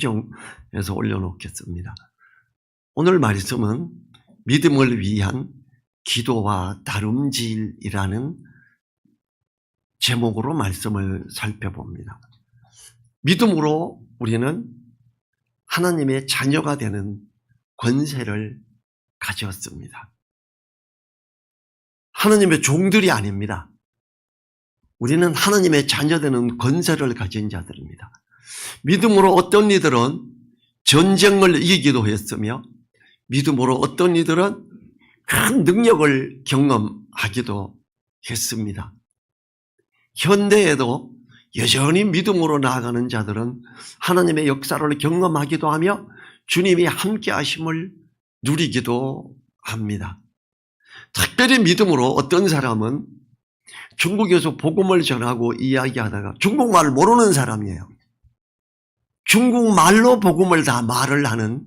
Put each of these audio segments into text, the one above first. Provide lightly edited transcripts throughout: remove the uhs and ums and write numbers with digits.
정해서 올려놓겠습니다. 오늘 말씀은 믿음을 위한 기도와 다름질이라는 제목으로 말씀을 살펴봅니다. 믿음으로 우리는 하나님의 자녀가 되는 권세를 가졌습니다. 하나님의 종들이 아닙니다. 우리는 하나님의 자녀되는 권세를 가진 자들입니다. 믿음으로 어떤 이들은 전쟁을 이기기도 했으며 믿음으로 어떤 이들은 큰 능력을 경험하기도 했습니다. 현대에도 여전히 믿음으로 나아가는 자들은 하나님의 역사를 경험하기도 하며 주님이 함께 하심을 누리기도 합니다. 특별히 믿음으로 어떤 사람은 중국에서 복음을 전하고 이야기하다가 중국말을 모르는 사람이에요. 중국말로 복음을 다 말을 하는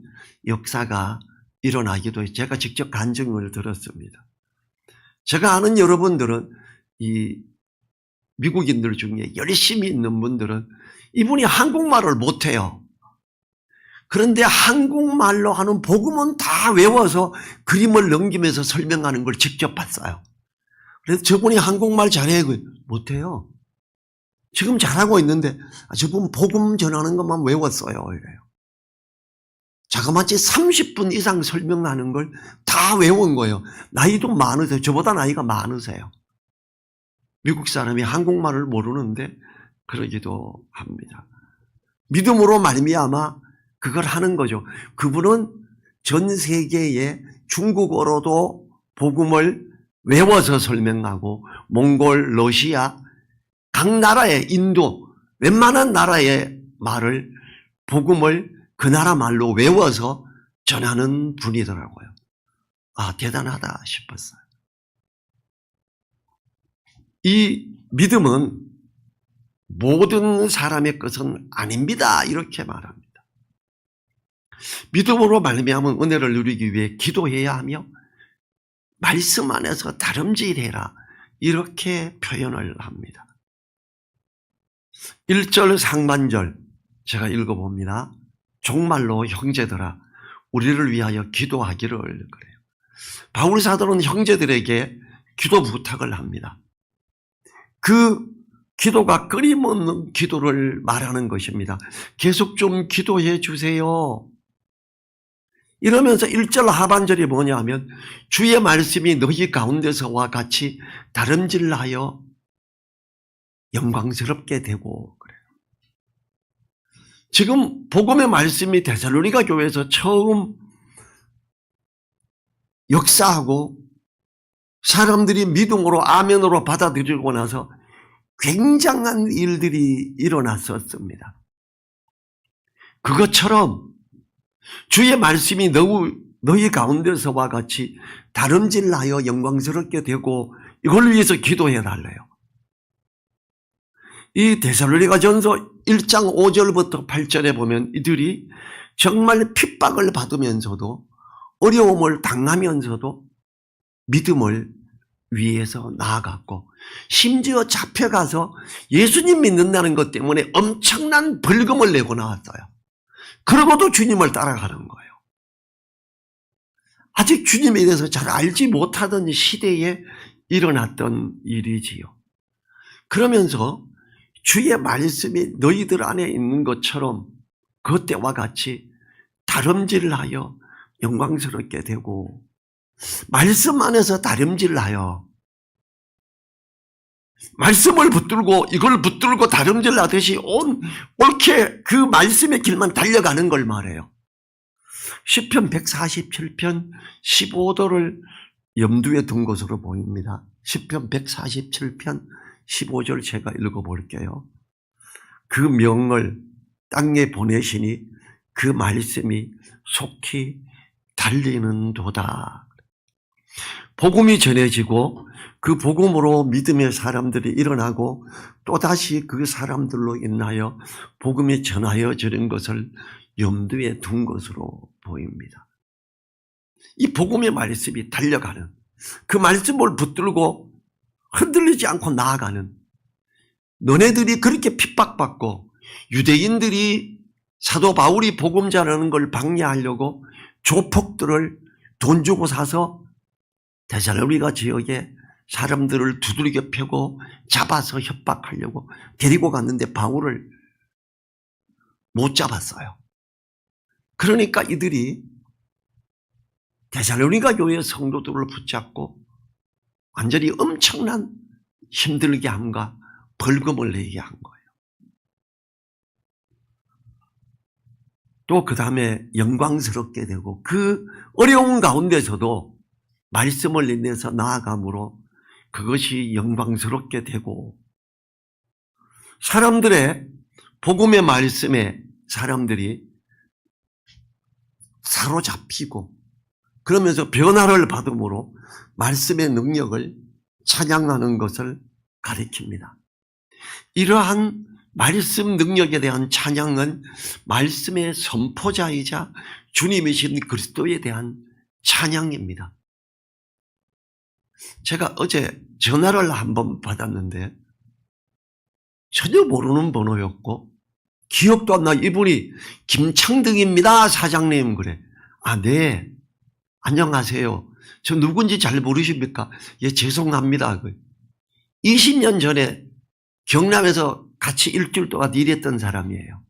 역사가 일어나기도 해요. 제가 직접 간증을 들었습니다. 제가 아는 여러분들은 이 미국인들 중에 열심히 있는 분들은 이분이 한국말을 못해요. 그런데 한국말로 하는 복음은 다 외워서 그림을 넘기면서 설명하는 걸 직접 봤어요. 그래서 저분이 한국말 잘해요. 못해요. 지금 잘하고 있는데 저분 복음 전하는 것만 외웠어요. 이래요. 자그마치 30분 이상 설명하는 걸 다 외운 거예요. 나이도 많으세요. 저보다 나이가 많으세요. 미국 사람이 한국말을 모르는데 그러기도 합니다. 믿음으로 말미암아 그걸 하는 거죠. 그분은 전 세계에 중국어로도 복음을 외워서 설명하고 몽골, 러시아, 각 나라의 인도, 웬만한 나라의 말을 복음을 그 나라 말로 외워서 전하는 분이더라고요. 아, 대단하다 싶었어요. 이 믿음은 모든 사람의 것은 아닙니다. 이렇게 말합니다. 믿음으로 말미암은 은혜를 누리기 위해 기도해야 하며 말씀 안에서 다름질해라. 이렇게 표현을 합니다. 1절 상반절 제가 읽어봅니다. 종말로 형제들아 우리를 위하여 기도하기를 그래요. 바울 사도는 형제들에게 기도 부탁을 합니다. 그 기도가 끊임없는 기도를 말하는 것입니다. 계속 좀 기도해 주세요. 이러면서 1절 하반절이 뭐냐 하면 주의 말씀이 너희 가운데서와 같이 다름질하여 영광스럽게 되고 그래요. 지금 복음의 말씀이 데살로니가 교회에서 처음 역사하고 사람들이 믿음으로 아멘으로 받아들이고 나서 굉장한 일들이 일어났었습니다. 그것처럼 주의 말씀이 너희 가운데서와 같이 다름질하여 영광스럽게 되고 이걸 위해서 기도해 달래요. 이 데살로니가전서 1장 5절부터 8절에 보면 이들이 정말 핍박을 받으면서도 어려움을 당하면서도 믿음을 위해서 나아갔고 심지어 잡혀가서 예수님 믿는다는 것 때문에 엄청난 벌금을 내고 나왔어요. 그러고도 주님을 따라가는 거예요. 아직 주님에 대해서 잘 알지 못하던 시대에 일어났던 일이지요. 그러면서 주의 말씀이 너희들 안에 있는 것처럼 그때와 같이 다름질하여 영광스럽게 되고 말씀 안에서 다름질하여 말씀을 붙들고 이걸 붙들고 다름질하듯이 옳게 그 말씀의 길만 달려가는 걸 말해요. 시편 147편 15도를 염두에 둔 것으로 보입니다. 시편 147편 15절 제가 읽어볼게요. 그 명을 땅에 보내시니 그 말씀이 속히 달리는도다. 복음이 전해지고 그 복음으로 믿음의 사람들이 일어나고 또다시 그 사람들로 인하여 복음이 전하여지는 것을 염두에 둔 것으로 보입니다. 이 복음의 말씀이 달려가는 그 말씀을 붙들고 흔들리지 않고 나아가는 너네들이 그렇게 핍박받고 유대인들이 사도 바울이 복음 전하는 걸 방해하려고 조폭들을 돈 주고 사서 데살로니가 지역에 사람들을 두들겨 패고 잡아서 협박하려고 데리고 갔는데 바울을 못 잡았어요. 그러니까 이들이 데살로니가 교회 성도들을 붙잡고 완전히 엄청난 힘들게 함과 벌금을 내게 한 거예요. 또 그 다음에 영광스럽게 되고 그 어려운 가운데서도 말씀을 인내서 나아감으로 그것이 영광스럽게 되고 사람들의 복음의 말씀에 사람들이 사로잡히고 그러면서 변화를 받음으로 말씀의 능력을 찬양하는 것을 가리킵니다. 이러한 말씀 능력에 대한 찬양은 말씀의 선포자이자 주님이신 그리스도에 대한 찬양입니다. 제가 어제 전화를 한번 받았는데 전혀 모르는 번호였고 기억도 안 나. 이분이 김창등입니다 사장님 그래. 아, 네. 안녕하세요. 저 누군지 잘 모르십니까? 예, 죄송합니다. 20년 전에 경남에서 같이 일주일 동안 일했던 사람이에요.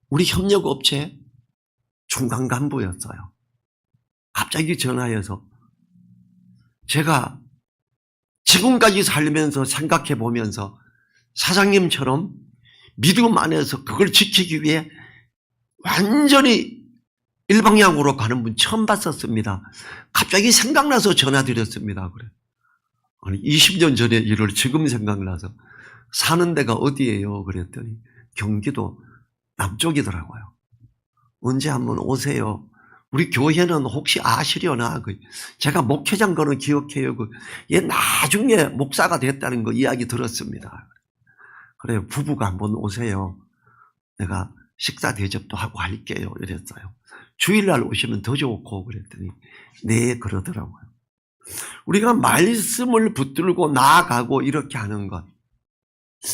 우리 협력업체 중간 간부였어요. 갑자기 전화해서 제가 지금까지 살면서 생각해 보면서 사장님처럼 믿음 안에서 그걸 지키기 위해 완전히 일방향으로 가는 분 처음 봤었습니다. 갑자기 생각나서 전화드렸습니다. 그래. 아니 20년 전에 일을 지금 생각나서 사는 데가 어디예요? 그랬더니 경기도 남쪽이더라고요. 언제 한번 오세요. 우리 교회는 혹시 아시려나? 제가 목회장 거는 기억해요. 얘 나중에 목사가 됐다는 거 이야기 들었습니다. 그래요. 부부가 한번 오세요. 내가 식사 대접도 하고 할게요. 이랬어요. 주일날 오시면 더 좋고 그랬더니 네 그러더라고요. 우리가 말씀을 붙들고 나아가고 이렇게 하는 것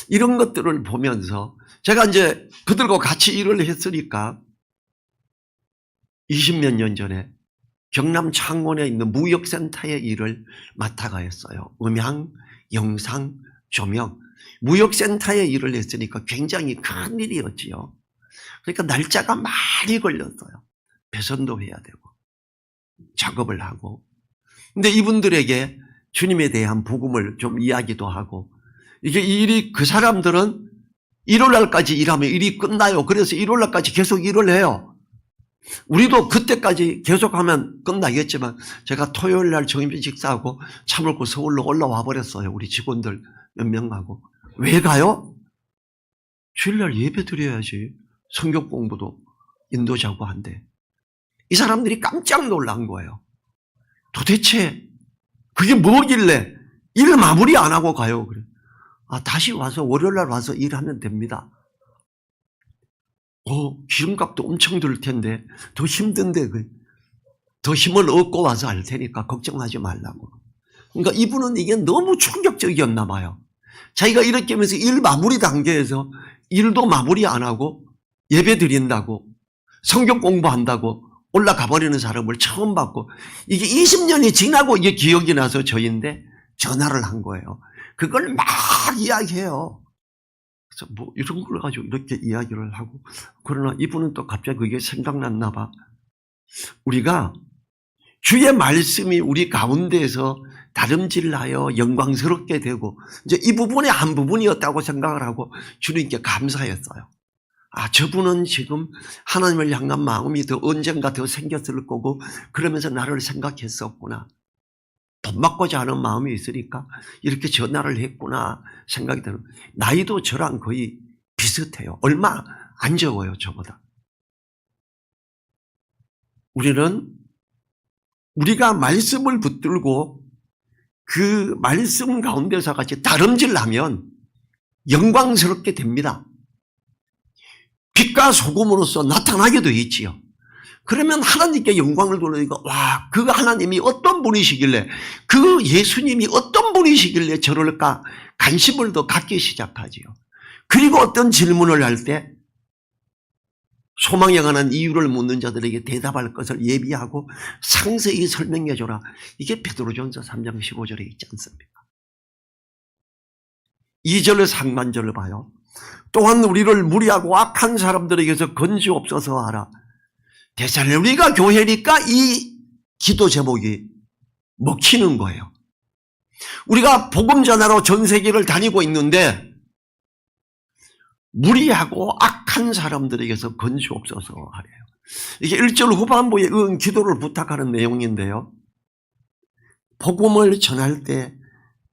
이런 것들을 보면서 제가 이제 그들과 같이 일을 했으니까 20몇 년 전에 경남 창원에 있는 무역센터의 일을 맡아가 했어요. 음향, 영상, 조명 무역센터의 일을 했으니까 굉장히 큰 일이었지요. 그러니까 날짜가 많이 걸렸어요. 배선도 해야 되고 작업을 하고 근데 이분들에게 주님에 대한 복음을 좀 이야기도 하고 이게 일이 그 사람들은 1월 날까지 일하면 일이 끝나요. 그래서 1월 날까지 계속 일을 해요. 우리도 그때까지 계속하면 끝나겠지만 제가 토요일 날 점심 식사하고 차 몰고 서울로 올라와 버렸어요. 우리 직원들 몇 명하고. 왜 가요? 주일날 예배 드려야지. 성경 공부도 인도자고 한데 이 사람들이 깜짝 놀란 거예요. 도대체 그게 뭐길래 일 마무리 안 하고 가요. 그래. 아, 다시 와서 월요일날 와서 일하면 됩니다. 기름값도 엄청 들 텐데 더 힘든데 더 힘을 얻고 와서 할 테니까 걱정하지 말라고. 그러니까 이분은 이게 너무 충격적이었나 봐요. 자기가 이렇게 하면서 일 마무리 단계에서 일도 마무리 안 하고 예배 드린다고 성경 공부한다고 올라가 버리는 사람을 처음 봤고 이게 20년이 지나고 이게 기억이 나서 저인데 전화를 한 거예요. 그걸 막 이야기해요. 그래서 뭐 이런 걸 가지고 이렇게 이야기를 하고 그러나 이분은 또 갑자기 그게 생각났나 봐. 우리가 주의 말씀이 우리 가운데에서 다름질하여 영광스럽게 되고 이제 이 부분의 한 부분이었다고 생각을 하고 주님께 감사했어요. 아, 저분은 지금 하나님을 향한 마음이 더 언젠가 더 생겼을 거고 그러면서 나를 생각했었구나. 돈 받고자 하는 마음이 있으니까 이렇게 전화를 했구나 생각이 드는. 나이도 저랑 거의 비슷해요. 얼마 안 적어요, 저보다. 우리가 말씀을 붙들고 그 말씀 가운데서 같이 다름질하면 영광스럽게 됩니다. 빛과 소금으로서 나타나게 되어 있지요. 그러면 하나님께 영광을 돌리니까 와, 그 하나님이 어떤 분이시길래 그 예수님이 어떤 분이시길래 저럴까 관심을 더 갖기 시작하지요. 그리고 어떤 질문을 할 때 소망에 관한 이유를 묻는 자들에게 대답할 것을 예비하고 상세히 설명해줘라. 이게 베드로전서 3장 15절에 있지 않습니까? 2절 상반절을 봐요. 또한 우리를 무리하고 악한 사람들에게서 건지옵소서 하라. 데살로니가 교회니까 이 기도 제목이 먹히는 거예요. 우리가 복음 전하러 전 세계를 다니고 있는데 무리하고 악한 사람들에게서 건지옵소서 하래요. 이게 1절 후반부에 기도를 부탁하는 내용인데요. 복음을 전할 때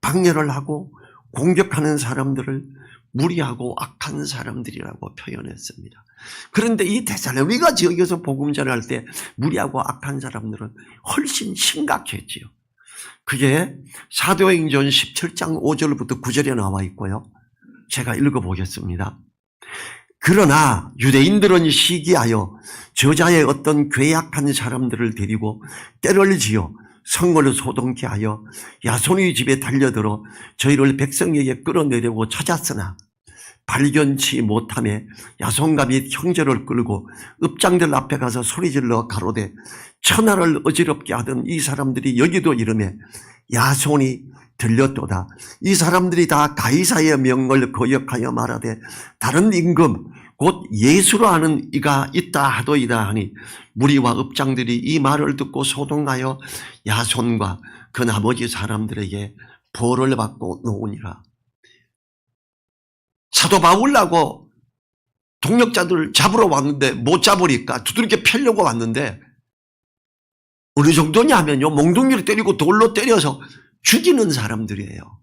방해를 하고 공격하는 사람들을 무리하고 악한 사람들이라고 표현했습니다. 그런데 이 데살로니가 지역에서 복음 전할 때 무리하고 악한 사람들은 훨씬 심각했지요. 그게 사도행전 17장 5절부터 9절에 나와 있고요. 제가 읽어보겠습니다. 그러나 유대인들은 시기하여 저자의 어떤 괴약한 사람들을 데리고 때를 지어 성을 소동케 하여 야손의 집에 달려들어 저희를 백성에게 끌어내려고 찾았으나 발견치 못하며 야손과 및 형제를 끌고 읍장들 앞에 가서 소리질러 가로되 천하를 어지럽게 하던 이 사람들이 여기도 이르매 야손이 들렸도다. 이 사람들이 다 가이사의 명을 거역하여 말하되 다른 임금 곧 예수로 하는 이가 있다 하도이다 하니 무리와 읍장들이 이 말을 듣고 소동하여 야손과 그 나머지 사람들에게 벌을 받고 놓으니라. 사도 바울하고 동역자들을 잡으러 왔는데 못 잡으니까 두들겨 패려고 왔는데 어느 정도냐면요, 몽둥이를 때리고 돌로 때려서 죽이는 사람들이에요.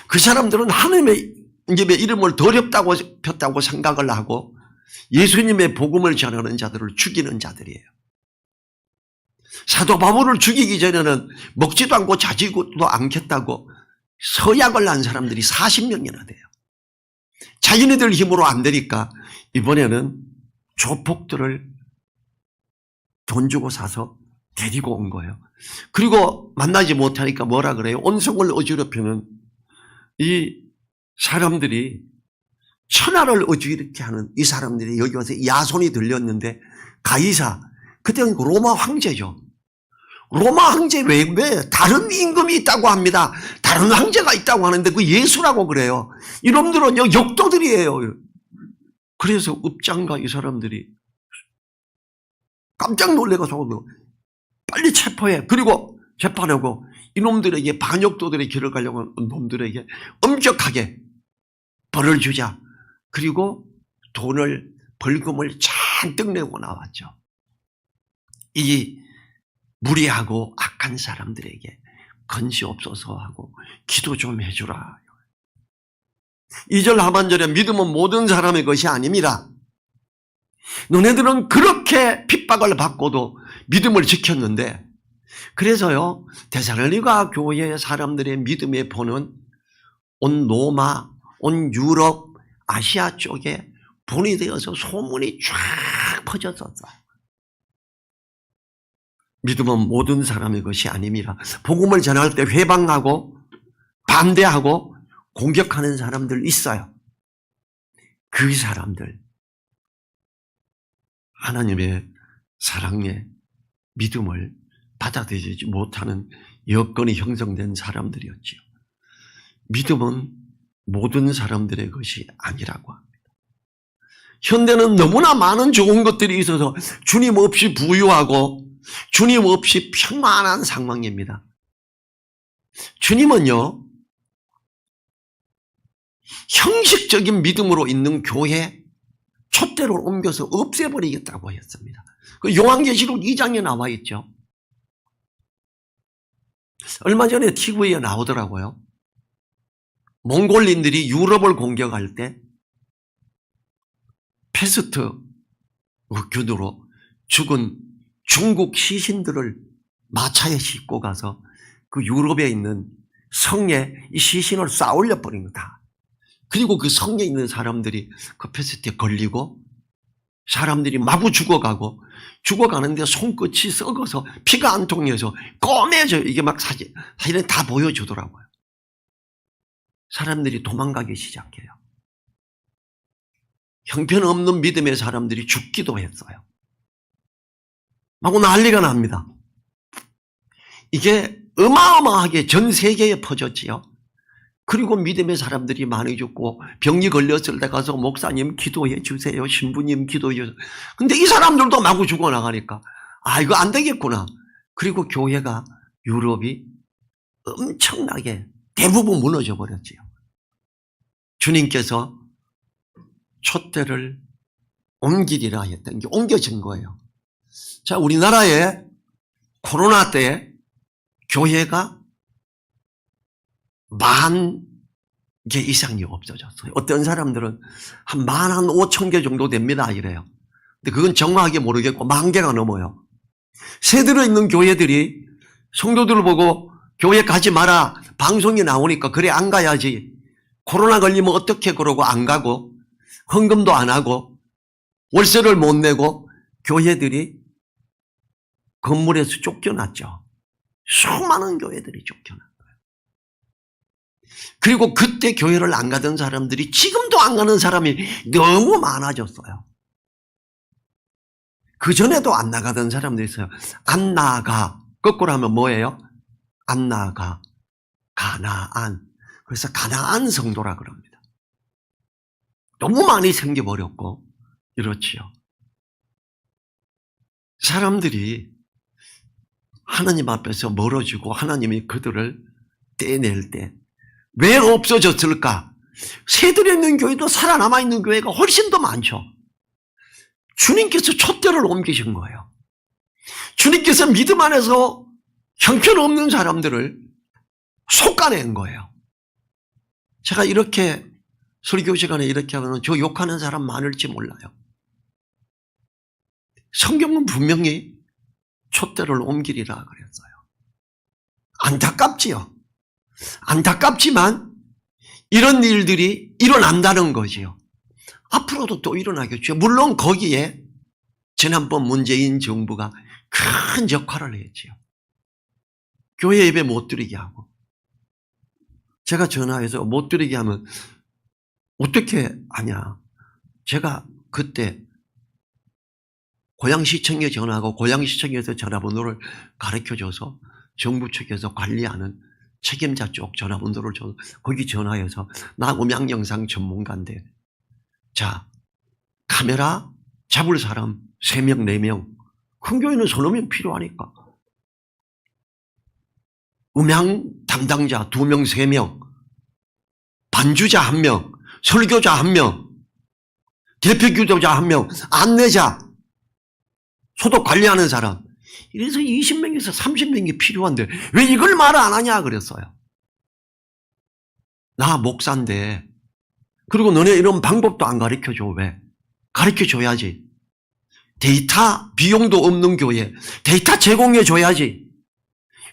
그 사람들은 하나님의 이름을 더럽다고 폈다고 생각을 하고 예수님의 복음을 전하는 자들을 죽이는 자들이에요. 사도 바울을 죽이기 전에는 먹지도 않고 자지도 않겠다고 서약을 한 사람들이 40명이나 돼요. 자기네들 힘으로 안 되니까 이번에는 조폭들을 돈 주고 사서 데리고 온 거예요. 그리고 만나지 못하니까 뭐라 그래요? 온성을 어지럽히는 이 사람들이, 천하를 어지럽게 하는 이 사람들이 여기 와서 야손이 들렸는데 가이사, 그때는 로마 황제죠. 로마 황제 외에 다른 임금이 있다고 합니다. 다른 황제가 있다고 하는데 그 예수라고 그래요. 이놈들은요 역도들이에요. 그래서 읍장과 이 사람들이 깜짝 놀래가지고 빨리 체포해. 그리고 재판하고 이놈들에게, 반역도들의 길을 가려고 하는 놈들에게 엄격하게 벌을 주자. 그리고 돈을, 벌금을 잔뜩 내고 나왔죠. 이 무리하고 악한 사람들에게 건지옵소서 하고 기도 좀 해주라. 2절 하반절에 믿음은 모든 사람의 것이 아닙니다. 너네들은 그렇게 핍박을 받고도 믿음을 지켰는데, 그래서요 데살로니가 교회의 사람들의 믿음의 본은 온 로마, 온 유럽, 아시아 쪽에 본이 되어서 소문이 쫙 퍼졌었어요. 믿음은 모든 사람의 것이 아닙니다. 복음을 전할 때 회방하고 반대하고 공격하는 사람들 있어요. 그 사람들, 하나님의 사랑의 믿음을 받아들이지 못하는 여건이 형성된 사람들이었지요. 믿음은 모든 사람들의 것이 아니라고 합니다. 현대는 너무나 많은 좋은 것들이 있어서 주님 없이 부유하고 주님 없이 평안한 상황입니다. 주님은요, 형식적인 믿음으로 있는 교회 촛대로 옮겨서 없애버리겠다고 했습니다. 그 요한계시록 2장에 나와 있죠. 얼마 전에 TV에 나오더라고요. 몽골인들이 유럽을 공격할 때 패스트 균으로 죽은 중국 시신들을 마차에 싣고 가서 그 유럽에 있는 성에 이 시신을 쌓아올려 버린 거다. 그리고 그 성에 있는 사람들이 그 패스트에 걸리고 사람들이 마구 죽어가는데 손끝이 썩어서 피가 안 통해서 꺼매져. 이게 막 사진에 다 보여주더라고요. 사람들이 도망가기 시작해요. 형편없는 믿음의 사람들이 죽기도 했어요. 막 난리가 납니다. 이게 어마어마하게 전 세계에 퍼졌지요. 그리고 믿음의 사람들이 많이 죽고 병이 걸렸을 때 가서 목사님 기도해 주세요. 신부님 기도해 주세요. 근데 이 사람들도 마구 죽어나가니까 이거 안 되겠구나. 그리고 교회가 유럽이 엄청나게 대부분 무너져 버렸지요. 주님께서 촛대를 옮기리라 했던 게 옮겨진 거예요. 자, 우리나라에 코로나 때 교회가 10,000개 이상이 없어졌어요. 어떤 사람들은 한 15,000개 정도 됩니다 이래요. 근데 그건 정확하게 모르겠고 10,000개가 넘어요. 새 들어있는 교회들이 성도들을 보고 교회 가지 마라 방송이 나오니까 그래 안 가야지. 코로나 걸리면 어떻게 그러고 안 가고 헌금도 안 하고 월세를 못 내고 교회들이 건물에서 쫓겨났죠. 수많은 교회들이 쫓겨났어요. 그리고 그때 교회를 안 가던 사람들이 지금도 안 가는 사람이 너무 많아졌어요. 그전에도 안 나가던 사람들이 있어요. 안 나가. 거꾸로 하면 뭐예요? 안 나가. 가나안. 그래서 가나안 성도라 그럽니다. 너무 많이 생겨버렸고 이렇지요. 사람들이 하나님 앞에서 멀어지고 하나님이 그들을 떼낼 때 왜 없어졌을까? 새들에 있는 교회도 살아남아 있는 교회가 훨씬 더 많죠. 주님께서 촛대를 옮기신 거예요. 주님께서 믿음 안에서 형편없는 사람들을 솎아낸 거예요. 제가 이렇게 설교 시간에 이렇게 하면 저 욕하는 사람 많을지 몰라요. 성경은 분명히 촛대를 옮기리라 그랬어요. 안타깝지요. 안타깝지만 이런 일들이 일어난다는 거지요. 앞으로도 또 일어나겠죠. 물론 거기에 지난번 문재인 정부가 큰 역할을 했지요. 교회 예배 못 드리게 하고. 제가 전화해서 못 드리게 하면 어떻게 하냐. 제가 그때 고양시청에 전화하고 고양시청에서 전화번호를 가르쳐줘서 정부 측에서 관리하는 책임자 쪽 전화번호를 줘서 거기 전화해서 나 음향영상 전문가인데 자 카메라 잡을 사람 3명 4명 큰 교회는 3명 필요하니까 음향 담당자 2명 3명 반주자 1명 설교자 1명 대표 기도자 1명 안내자 소독 관리하는 사람 이래서 20명에서 30명이 필요한데 왜 이걸 말 안 하냐 그랬어요. 나 목사인데 그리고 너네 이런 방법도 안 가르쳐줘. 왜? 가르쳐줘야지. 데이터 비용도 없는 교회 데이터 제공해줘야지.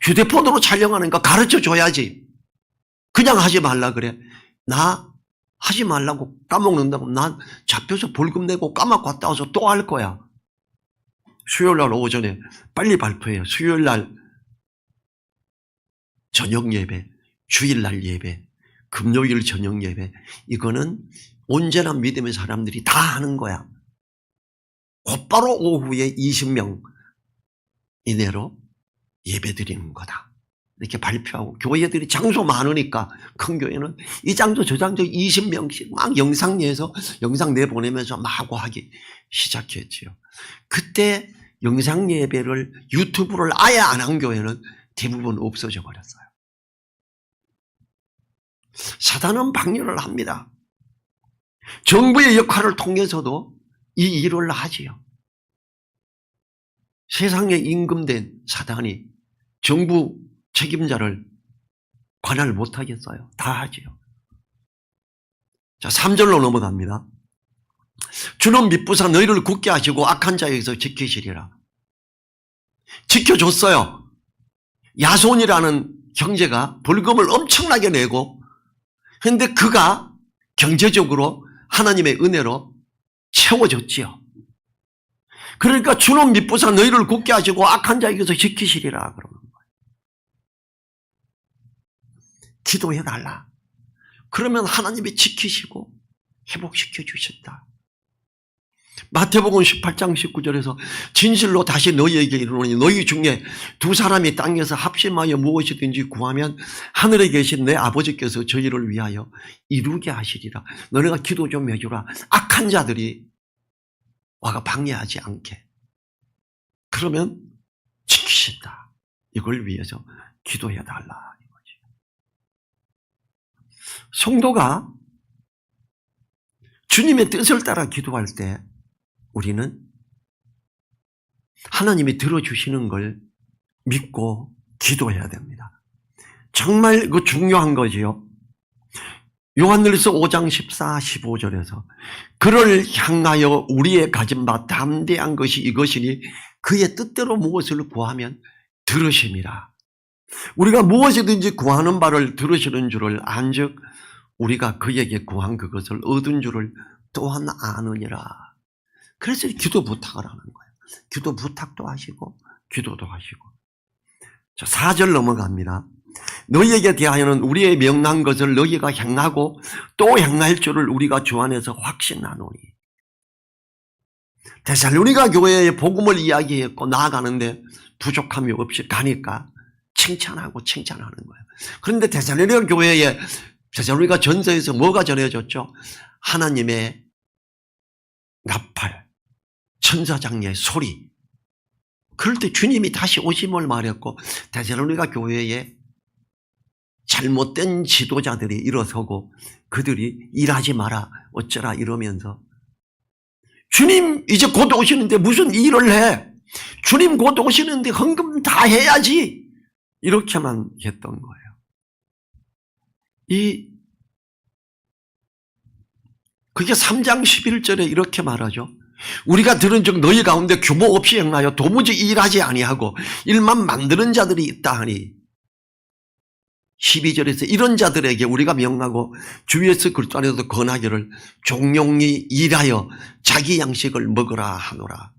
휴대폰으로 촬영하니까 가르쳐줘야지. 그냥 하지 말라 그래. 나 하지 말라고 까먹는다고 난 잡혀서 벌금 내고 까먹고 갔다 와서 또 할 거야. 수요일날 오전에 빨리 발표해요. 수요일날 저녁 예배, 주일날 예배, 금요일 저녁 예배 이거는 온전한 믿음의 사람들이 다 하는 거야. 곧바로 오후에 20명 이내로 예배 드리는 거다. 이렇게 발표하고 교회들이 장소 많으니까 큰 교회는 이 장소 저 장소 20명씩 막 영상 내보내면서 마구 하기 시작했지요. 그때 영상 예배를 유튜브를 아예 안 한 교회는 대부분 없어져 버렸어요. 사단은 방해를 합니다. 정부의 역할을 통해서도 이 일을 하지요. 세상에 임금된 사단이 정부 책임자를 관할 못하겠어요. 다 하지요. 자, 3절로 넘어갑니다. 주는 미쁘사 너희를 굳게 하시고 악한 자에게서 지키시리라. 지켜줬어요. 야손이라는 형제가 벌금을 엄청나게 내고 그런데 그가 경제적으로 하나님의 은혜로 채워줬지요. 그러니까 주는 미쁘사 너희를 굳게 하시고 악한 자에게서 지키시리라 그러는 거예요. 기도해달라. 그러면 하나님이 지키시고 회복시켜 주신다. 마태복음 18장 19절에서 진실로 다시 너희에게 이르노니 너희 중에 두 사람이 땅에서 합심하여 무엇이든지 구하면 하늘에 계신 내 아버지께서 저희를 위하여 이루게 하시리라. 너네가 기도 좀 해주라. 악한 자들이 와가 방해하지 않게. 그러면 지키신다. 이걸 위해서 기도해달라. 이거지. 성도가 주님의 뜻을 따라 기도할 때 우리는 하나님이 들어주시는 걸 믿고 기도해야 됩니다. 정말 그 중요한 거지요. 요한일서 5장 14, 15절에서 그를 향하여 우리의 가진 바 담대한 것이 이것이니 그의 뜻대로 무엇을 구하면 들으심이라. 우리가 무엇이든지 구하는 바를 들으시는 줄을 안즉 우리가 그에게 구한 그것을 얻은 줄을 또한 아느니라. 그래서 기도 부탁을 하는 거예요. 기도 부탁도 하시고 기도도 하시고. 자, 4절 넘어갑니다. 너희에게 대하여는 우리의 명난 것을 너희가 행하고 또 행할 줄을 우리가 주 안에서 확신하노니. 데살로니가 교회에 복음을 이야기했고 나아가는데 부족함이 없이 가니까 칭찬하고 칭찬하는 거예요. 그런데 데살로니가 교회에 데살로니가 전서에서 뭐가 전해졌죠? 하나님의 나팔, 천사장의 소리. 그럴 때 주님이 다시 오심을 말했고 데살로니가 교회에 잘못된 지도자들이 일어서고 그들이 일하지 마라 어쩌라 이러면서 주님 이제 곧 오시는데 무슨 일을 해? 주님 곧 오시는데 헌금 다 해야지. 이렇게만 했던 거예요. 그게 3장 11절에 이렇게 말하죠. 우리가 들은 즉 너희 가운데 규모 없이 행하여 도무지 일하지 아니하고 일만 만드는 자들이 있다 하니 12절에서 이런 자들에게 우리가 명하고 주 예수 그리스도 안에서 권하기를 종용히 일하여 자기 양식을 먹으라 하노라.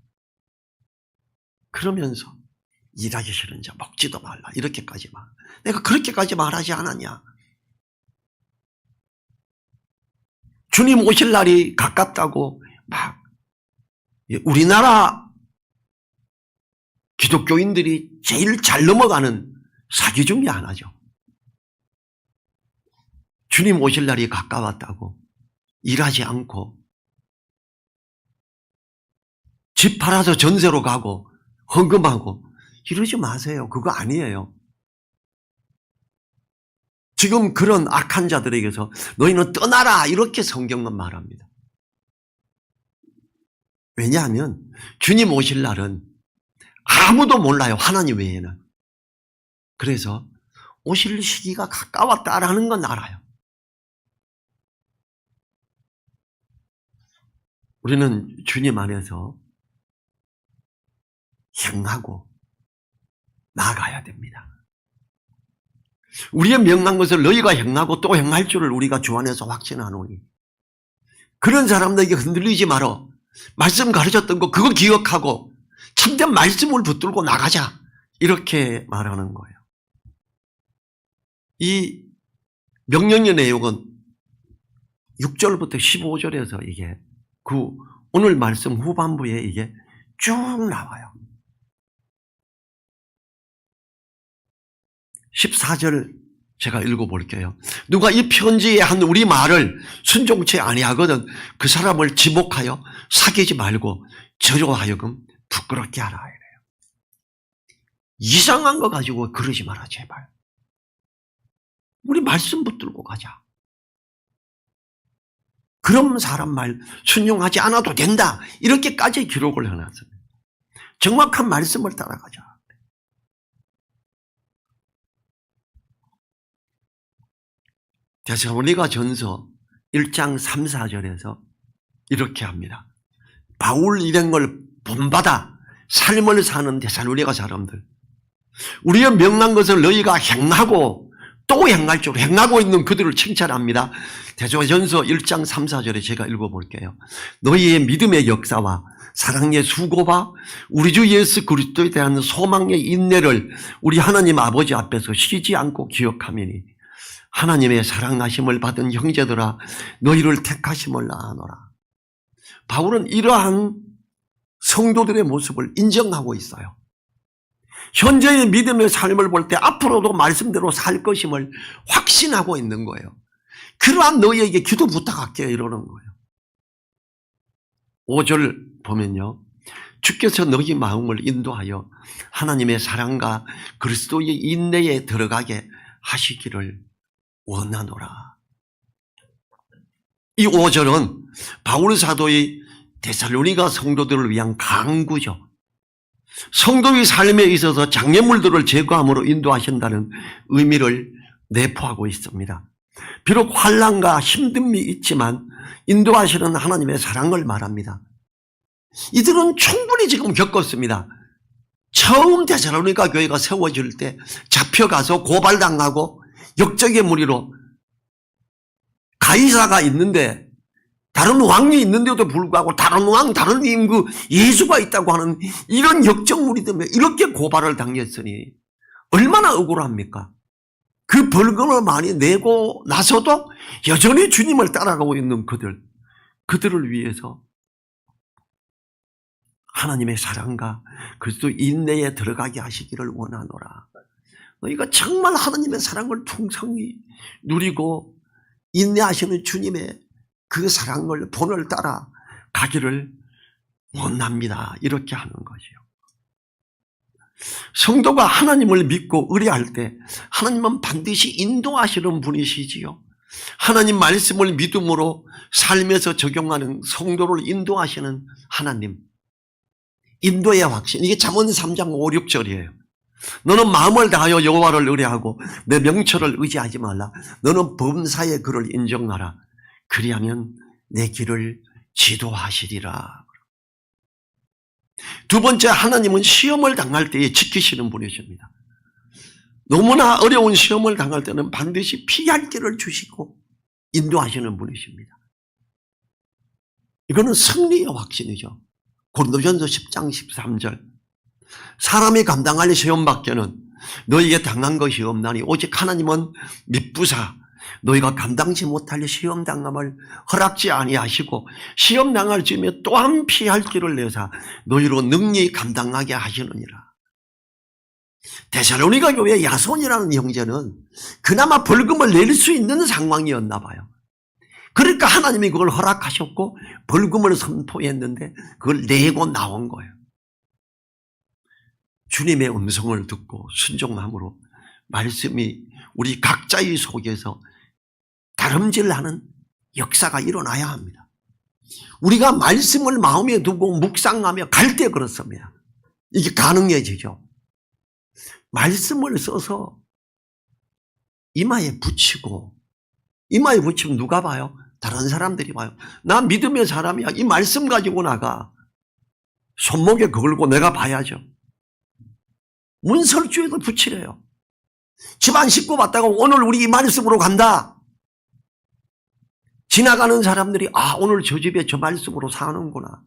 그러면서 일하기 싫은 자 먹지도 말라. 이렇게까지 말. 내가 그렇게까지 말하지 않았냐. 주님 오실 날이 가깝다고 막 우리나라 기독교인들이 제일 잘 넘어가는 사기 중에 하나죠. 주님 오실 날이 가까웠다고 일하지 않고 집 팔아서 전세로 가고 헌금하고 이러지 마세요. 그거 아니에요. 지금 그런 악한 자들에게서 너희는 떠나라 이렇게 성경은 말합니다. 왜냐하면 주님 오실 날은 아무도 몰라요. 하나님 외에는. 그래서 오실 시기가 가까웠다라는 건 알아요. 우리는 주님 안에서 행하고 나아가야 됩니다. 우리의 명한 것을 너희가 행하고 또 행할 줄을 우리가 주 안에서 확신하노니 그런 사람들에게 흔들리지 말어. 말씀 가르쳤던 거 그거 기억하고 참된 말씀을 붙들고 나가자. 이렇게 말하는 거예요. 이 명령의 내용은 6절부터 15절에서 이게 오늘 말씀 후반부에 이게 쭉 나와요. 14절 제가 읽어볼게요. 누가 이 편지에 한 우리 말을 순종치 아니하거든 그 사람을 지목하여 사귀지 말고 저로 하여금 부끄럽게 하라 이래요. 이상한 거 가지고 그러지 마라 제발. 우리 말씀 붙들고 가자. 그런 사람 말 순종하지 않아도 된다. 이렇게까지 기록을 해놨습니다. 정확한 말씀을 따라가자. 데살로니가 전서 1장 3, 4절에서 이렇게 합니다. 바울 일행을 본받아 삶을 사는 데살로니가 사람들. 우리의 명한 것을 너희가 행하고 또 행할 줄 행하고 있는 그들을 칭찬합니다. 데살로니가전서 1장 3, 4절에 제가 읽어볼게요. 너희의 믿음의 역사와 사랑의 수고와 우리 주 예수 그리스도에 대한 소망의 인내를 우리 하나님 아버지 앞에서 쉬지 않고 기억하미니 하나님의 사랑하심을 받은 형제들아 너희를 택하심을 아노라. 바울은 이러한 성도들의 모습을 인정하고 있어요. 현재의 믿음의 삶을 볼 때 앞으로도 말씀대로 살 것임을 확신하고 있는 거예요. 그러한 너희에게 기도 부탁할게요 이러는 거예요. 5절 보면요. 주께서 너희 마음을 인도하여 하나님의 사랑과 그리스도의 인내에 들어가게 하시기를 원하노라. 이 5절은 바울 사도의 데살로니가 성도들을 위한 강구죠. 성도의 삶에 있어서 장애물들을 제거함으로 인도하신다는 의미를 내포하고 있습니다. 비록 환난과 힘듦이 있지만 인도하시는 하나님의 사랑을 말합니다. 이들은 충분히 지금 겪었습니다. 처음 데살로니가 교회가 세워질 때 잡혀가서 고발당하고 역적의 무리로 가이사가 있는데 다른 왕이 있는데도 불구하고 다른 왕, 다른 임금, 예수가 있다고 하는 이런 역적무리 때문에 이렇게 고발을 당했으니 얼마나 억울합니까? 그 벌금을 많이 내고 나서도 여전히 주님을 따라가고 있는 그들을 위해서 하나님의 사랑과 그리스도 인내에 들어가게 하시기를 원하노라. 너희가 정말 하나님의 사랑을 풍성히 누리고 인내하시는 주님의 그 사랑을 본을 따라 가기를 원합니다. 이렇게 하는 거죠. 성도가 하나님을 믿고 의뢰할 때 하나님은 반드시 인도하시는 분이시지요. 하나님 말씀을 믿음으로 삶에서 적용하는 성도를 인도하시는 하나님. 인도의 확신. 이게 잠언 3장 5, 6절이에요. 너는 마음을 다하여 여호와를 의뢰하고 내 명철을 의지하지 말라. 너는 범사의 그를 인정하라. 그리하면 내 길을 지도하시리라. 두 번째, 하나님은 시험을 당할 때에 지키시는 분이십니다. 너무나 어려운 시험을 당할 때는 반드시 피할 길을 주시고 인도하시는 분이십니다. 이거는 승리의 확신이죠. 고린도전서 10장 13절. 사람이 감당할 시험밖에는 너희에게 당한 것이 없나니 오직 하나님은 미쁘사 너희가 감당치 못할 시험당함을 허락지 아니하시고 시험당할 즈음에 또한 피할 길을 내사 너희로 능히 감당하게 하시느니라. 데살로니가 교회 야손이라는 형제는 그나마 벌금을 낼 수 있는 상황이었나 봐요. 그러니까 하나님이 그걸 허락하셨고 벌금을 선포했는데 그걸 내고 나온 거예요. 주님의 음성을 듣고 순종함으로 말씀이 우리 각자의 속에서 다름질하는 역사가 일어나야 합니다. 우리가 말씀을 마음에 두고 묵상하며 갈 때 그렇습니다. 이게 가능해지죠. 말씀을 써서 이마에 붙이고, 이마에 붙이면 누가 봐요? 다른 사람들이 봐요. 나 믿음의 사람이야. 이 말씀 가지고 나가. 손목에 걸고 내가 봐야죠. 문설주에도 붙이래요. 집안 식구 봤다가 오늘 우리 이 말씀으로 간다. 지나가는 사람들이 오늘 저 집에 저 말씀으로 사는구나.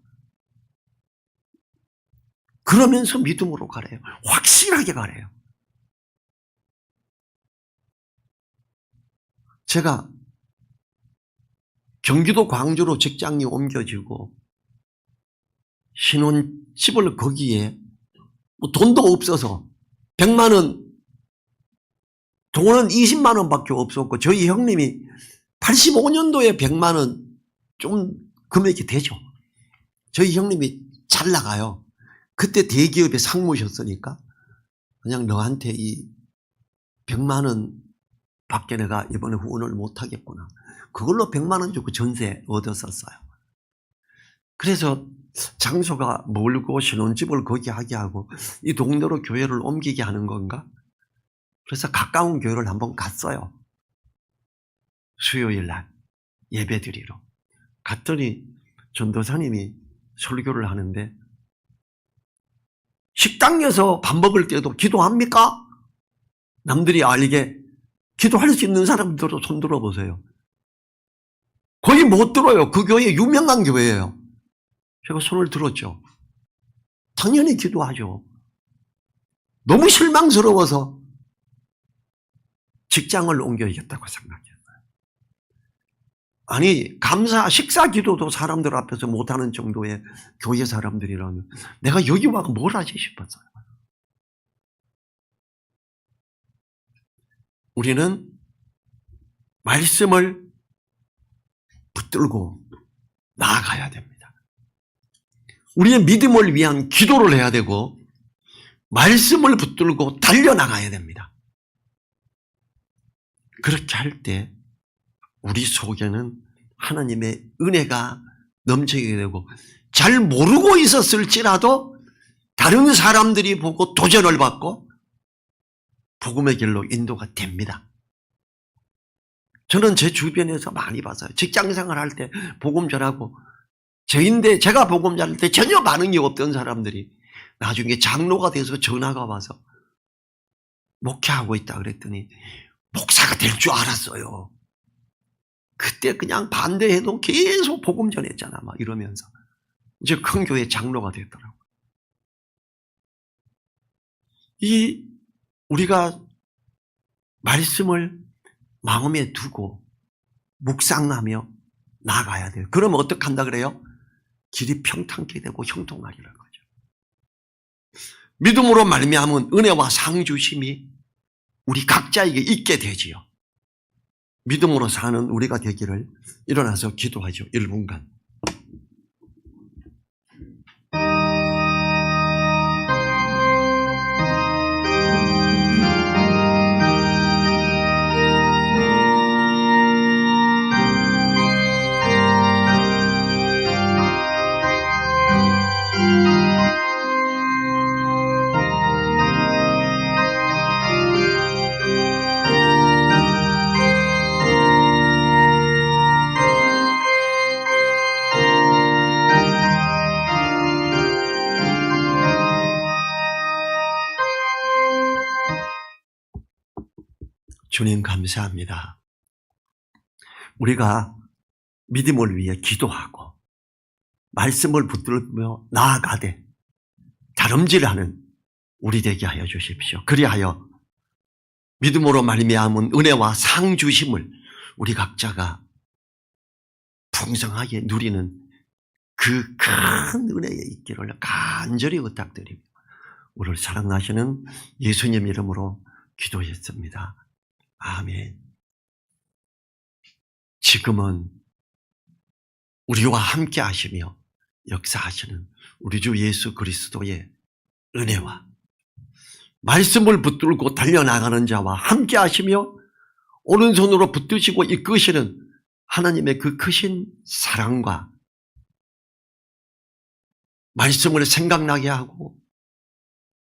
그러면서 믿음으로 가래요. 확실하게 가래요. 제가 경기도 광주로 직장이 옮겨지고 신혼집을 거기에 돈도 없어서 100만 원, 돈은 20만 원밖에 없었고 저희 형님이 85년도에 100만 원 좀 금액이 되죠. 저희 형님이 잘 나가요. 그때 대기업에 상무셨으니까 그냥 너한테 이 100만 원 밖에 내가 이번에 후원을 못하겠구나. 그걸로 100만 원 주고 전세 얻었었어요. 그래서 장소가 멀고 신혼집을 거기 하게 하고 이 동네로 교회를 옮기게 하는 건가? 그래서 가까운 교회를 한번 갔어요. 수요일 날 예배 드리러. 갔더니 전도사님이 설교를 하는데 식당에서 밥 먹을 때도 기도합니까? 남들이 알게 기도할 수 있는 사람들도 손 들어보세요. 거의 못 들어요. 그 교회 유명한 교회예요. 제가 손을 들었죠. 당연히 기도하죠. 너무 실망스러워서 직장을 옮겨야겠다고 생각했어요. 아니, 식사 기도도 사람들 앞에서 못하는 정도의 교회 사람들이라면 내가 여기 와서 뭘 하지 싶었어요. 우리는 말씀을 붙들고 나아가야 됩니다. 우리의 믿음을 위한 기도를 해야 되고 말씀을 붙들고 달려나가야 됩니다. 그렇게 할 때 우리 속에는 하나님의 은혜가 넘치게 되고 잘 모르고 있었을지라도 다른 사람들이 보고 도전을 받고 복음의 길로 인도가 됩니다. 저는 제 주변에서 많이 봤어요. 직장생활 할 때 복음 전하고 저인데 제가 복음 전할 때 전혀 반응이 없던 사람들이 나중에 장로가 돼서 전화가 와서 목회하고 있다 그랬더니 목사가 될 줄 알았어요. 그때 그냥 반대해도 계속 복음 전했잖아 막 이러면서 이제 큰 교회 장로가 됐더라고요. 우리가 말씀을 마음에 두고 묵상하며 나아가야 돼요. 그러면 어떻게 한다 그래요? 길이 평탄케 되고 형통하리라는 거죠. 믿음으로 말미암은 은혜와 상주심이 우리 각자에게 있게 되지요. 믿음으로 사는 우리가 되기를 일어나서 기도하죠. 1분간. 주님 감사합니다. 우리가 믿음을 위해 기도하고 말씀을 붙들며 나아가되 다름질하는 우리 되게 하여 주십시오. 그리하여 믿음으로 말미암은 은혜와 상주심을 우리 각자가 풍성하게 누리는 그 큰 은혜에 있기를 간절히 부탁드립니다. 우리를 사랑하시는 예수님 이름으로 기도했습니다. 아멘. 지금은 우리와 함께 하시며 역사하시는 우리 주 예수 그리스도의 은혜와 말씀을 붙들고 달려나가는 자와 함께 하시며 오른손으로 붙드시고 이끄시는 하나님의 그 크신 사랑과 말씀을 생각나게 하고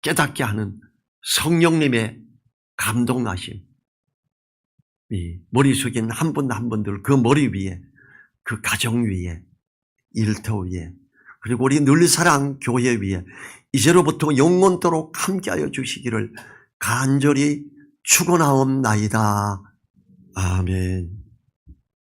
깨닫게 하는 성령님의 감동하심, 이 머리 숙인 한 분 한 분들 그 머리 위에, 그 가정 위에, 일터 위에, 그리고 우리 늘사랑 교회 위에 이제로부터 영원토록 함께하여 주시기를 간절히 축원하옵나이다. 아멘.